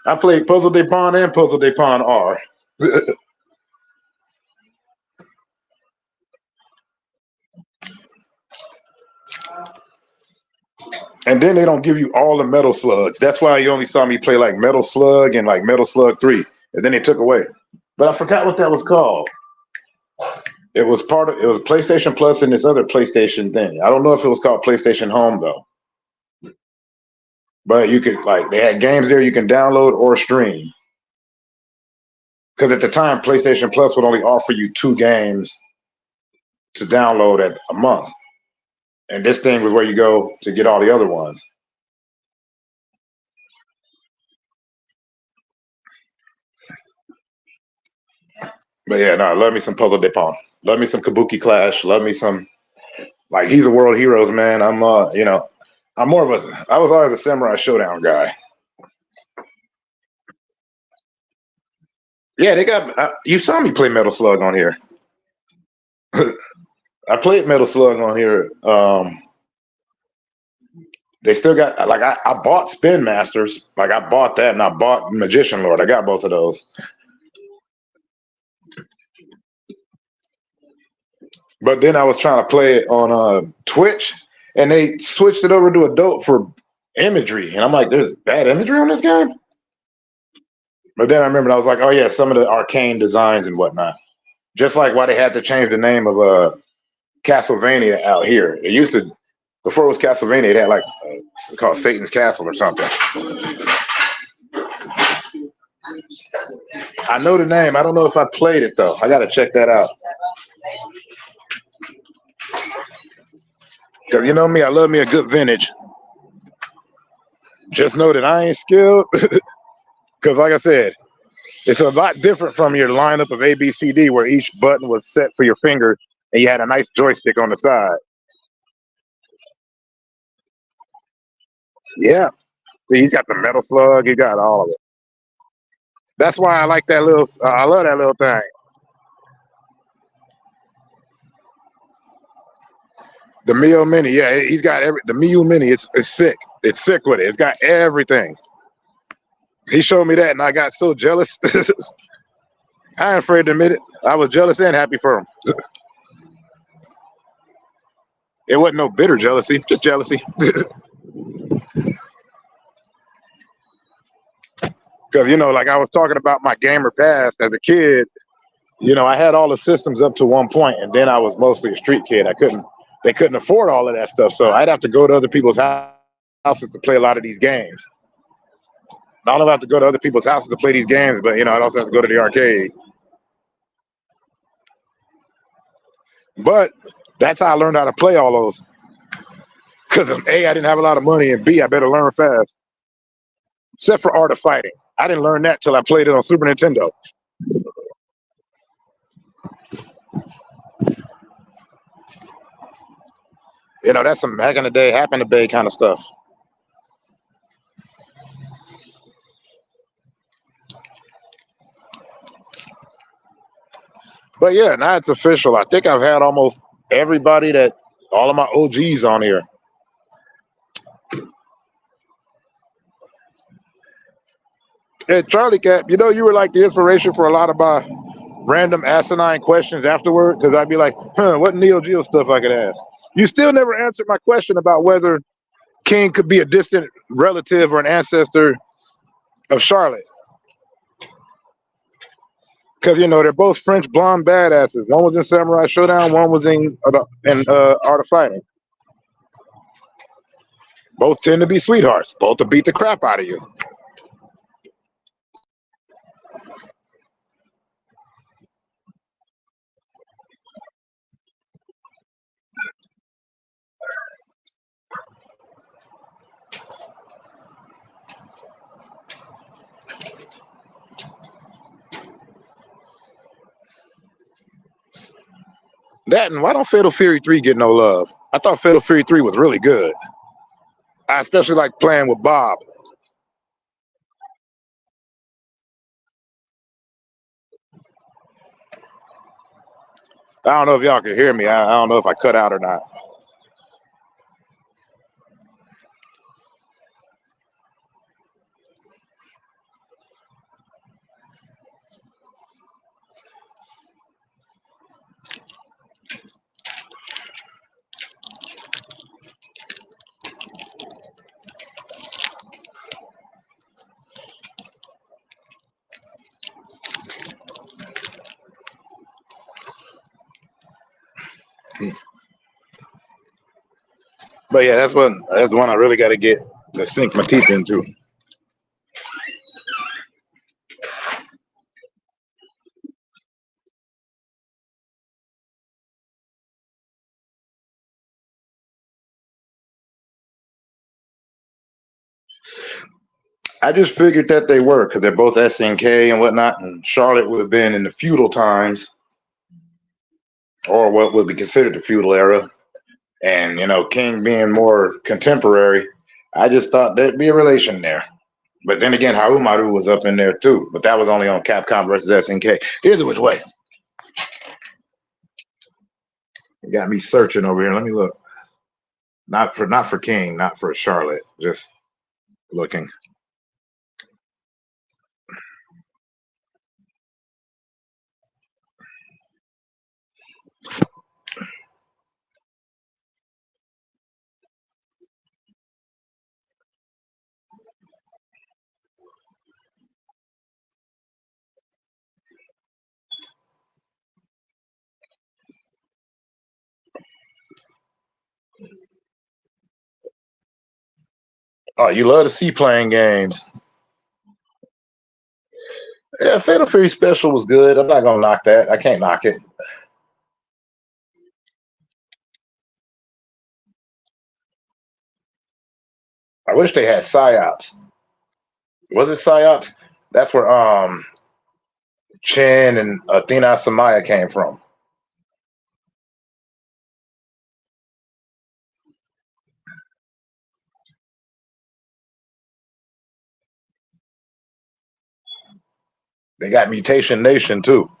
I played Puzzle de Pon and Puzzle de Pon R. And then they don't give you all the Metal Slugs. That's why you only saw me play like Metal Slug and like Metal Slug 3. And then they took away. But I forgot what that was called. It was PlayStation Plus and this other PlayStation thing. I don't know if it was called PlayStation Home though. But you could they had games there you can download or stream. Because at the time, PlayStation Plus would only offer you 2 games to download at a month. And this thing was where you go to get all the other ones. But yeah, no, love me some Puzzle de Pong. Love me some Kabuki Clash. Love me some like he's a World Heroes, man. I'm I'm more of a I was always a Samurai Showdown guy. Yeah, they got you saw me play Metal Slug on here. I played Metal Slug on here. They still got like I bought Spin Masters, like I bought that, and I bought Magician Lord. I got both of those. But then I was trying to play it on Twitch, and they switched it over to adult for imagery, and I'm like, there's bad imagery on this game. But then I remembered I was like, oh yeah, some of the arcane designs and whatnot. Just like why they had to change the name of Castlevania out here. It used to before it was Castlevania, it had like it's called Satan's Castle or something. I know the name. I don't know if I played it though. I got to check that out. Cause you know me, I love me a good vintage. Just know that I ain't skilled. Cause like I said, it's a lot different from your lineup of A, B, C, D, where each button was set for your finger, and you had a nice joystick on the side. Yeah, see, he's got the Metal Slug. He got all of it. That's why I like that little. I love that little thing. The Mio Mini, yeah, he's got the Mio Mini. It's sick. It's sick with it. It's got everything. He showed me that, and I got so jealous. I ain't afraid to admit it. I was jealous and happy for him. It wasn't no bitter jealousy, just jealousy. Because like I was talking about my gamer past as a kid. I had all the systems up to one point, and then I was mostly a street kid. They couldn't afford all of that stuff, so I'd have to go to other people's houses to play a lot of these games. Not only have to go to other people's houses to play these games, but I'd also have to go to the arcade. But that's how I learned how to play all those. Because A, I didn't have a lot of money, and B, I better learn fast. Except for Art of Fighting. I didn't learn that till I played it on Super Nintendo. That's some back in the day, happen to bay kind of stuff. But yeah, now it's official. I think I've had almost everybody all of my OGs on here. And Charlie Cap, you were like the inspiration for a lot of my random asinine questions afterward, because I'd be like, what Neo Geo stuff I could ask. You still never answered my question about whether King could be a distant relative or an ancestor of Charlotte. Because they're both French blonde badasses. One was in Samurai Showdown, one was in Art of Fighting. Both tend to be sweethearts. Both to beat the crap out of you. That and why don't Fatal Fury 3 get no love? I thought Fatal Fury 3 was really good. I especially like playing with Bob. I don't know if y'all can hear me. I don't know if I cut out or not. But yeah, that's the one I really got to get to sink my teeth into. I just figured that they were because they're both SNK and whatnot, and Charlotte would have been in the feudal times, or what would be considered the feudal era, and King being more contemporary. I just thought there'd be a relation there. But then again, Harumaru was up in there too, but that was only on Capcom versus SNK. Here's which way. You got me searching over here. Let me look. Not for King, not for Charlotte. Just looking. Oh, you love to see playing games. Yeah, Fatal Fury Special was good. I'm not gonna knock that. I can't knock it. I wish they had psyops. Was it psyops? That's where Chen and Athena Samaya came from. They got Mutation Nation too.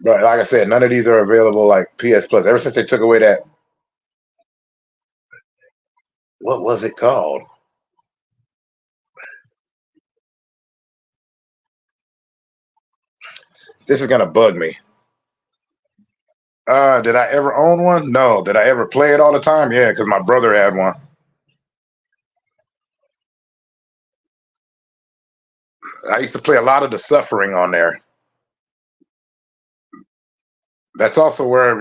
But like I said, none of these are available like PS Plus. Ever since they took away that, what was it called? This is gonna bug me. Did I ever own one? No. Did I ever play it all the time? Yeah, because my brother had one. I used to play a lot of the Suffering on there. That's also where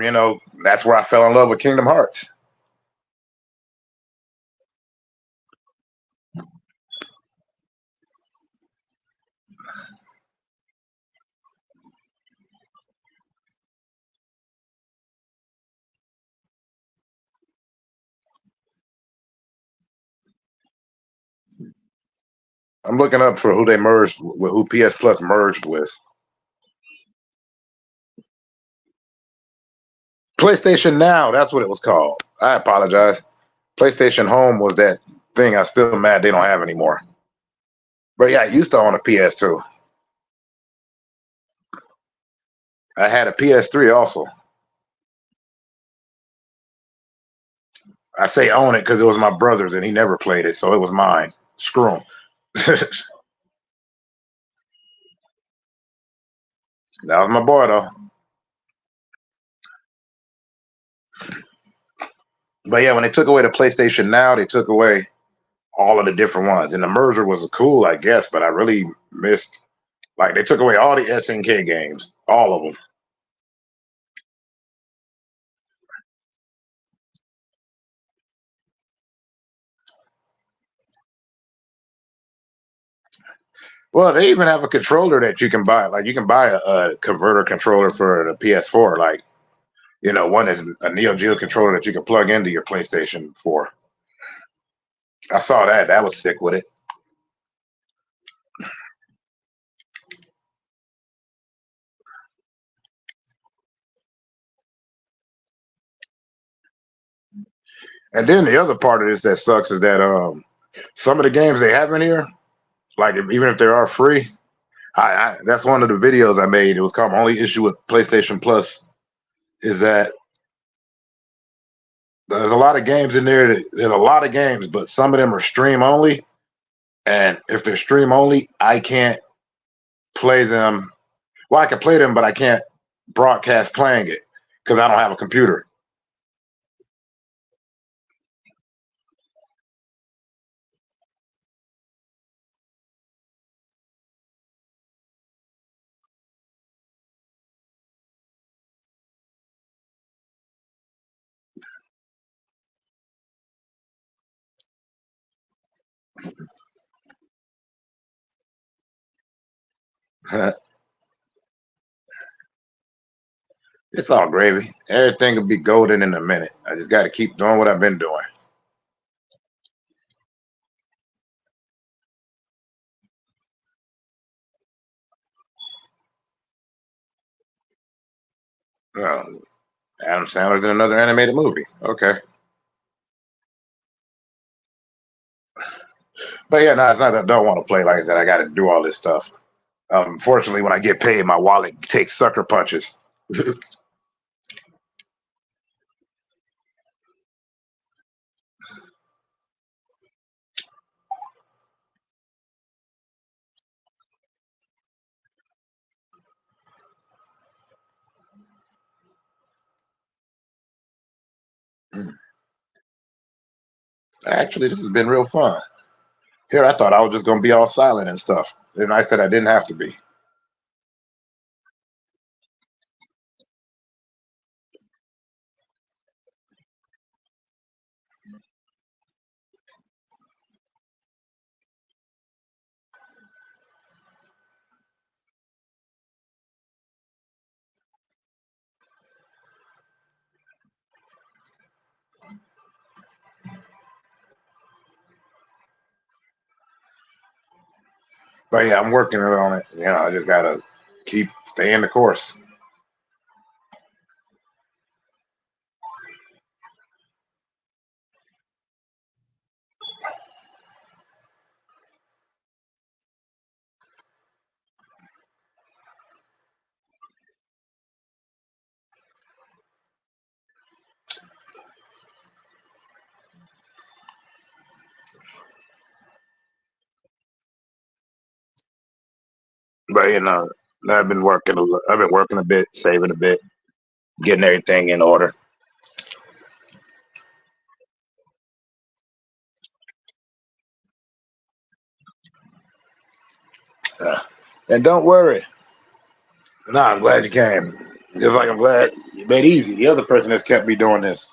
that's where I fell in love with Kingdom Hearts. I'm looking up for who they merged with, who PS Plus merged with. PlayStation Now, that's what it was called. I apologize. PlayStation Home was that thing. I'm still mad they don't have anymore. But yeah, I used to own a PS2. I had a PS3 also. I say own it because it was my brother's and he never played it, so it was mine. Screw him. That was my boy though. But yeah, when they took away the PlayStation Now, they took away all of the different ones, and the merger was cool, I guess. But I really missed, like, they took away all the SNK games, all of them. Well, they even have a controller that you can buy. Like, you can buy a converter controller for the PS4. Like, one is a Neo Geo controller that you can plug into your PlayStation 4. I saw that. That was sick with it. And then the other part of this that sucks is that some of the games they have in here, like even if they are free, that's one of the videos I made. It was called "My Only Issue with PlayStation Plus" is that there's a lot of games in there. There's a lot of games, but some of them are stream only. And if they're stream only, I can't play them. Well, I can play them, but I can't broadcast playing it because I don't have a computer. It's all gravy. Everything will be golden in a minute. I just got to keep doing what I've been doing. Oh, Adam Sandler's in another animated movie. Okay. But yeah, no, it's not that I don't want to play. Like I said, I got to do all this stuff. Fortunately, when I get paid, my wallet takes sucker punches. Actually, this has been real fun. Here, I thought I was just gonna be all silent and stuff. It's nice that I didn't have to be. But yeah, I'm working on it. You know, I just gotta keep staying the course. But you know, I've been working. I've been working a bit, saving a bit, getting everything in order. Uh, and don't worry. No, I'm glad you came. Just like I'm glad you made it easy. The other person that's kept me doing this.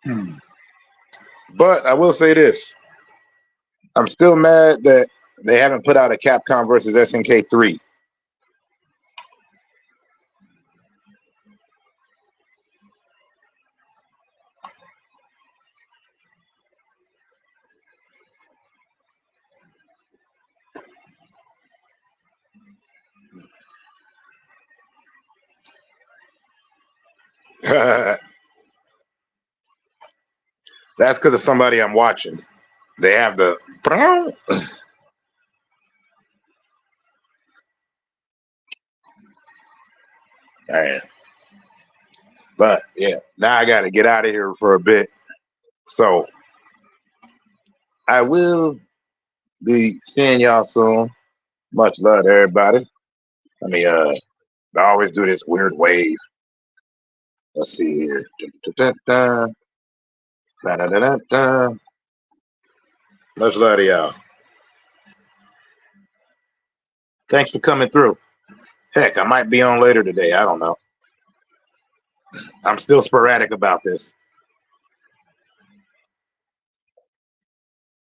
Hmm. But I will say this: I'm still mad that they haven't put out a Capcom versus SNK 3. That's because of somebody I'm watching. They have the man. But yeah, now I got to get out of here for a bit. So I will be seeing y'all soon. Much love to everybody. I mean, I always do this weird wave. Let's see here. Da-da-da-da. Da-da-da-da-da. Much love to y'all. Thanks for coming through. Heck, I might be on later today. I don't know. I'm still sporadic about this.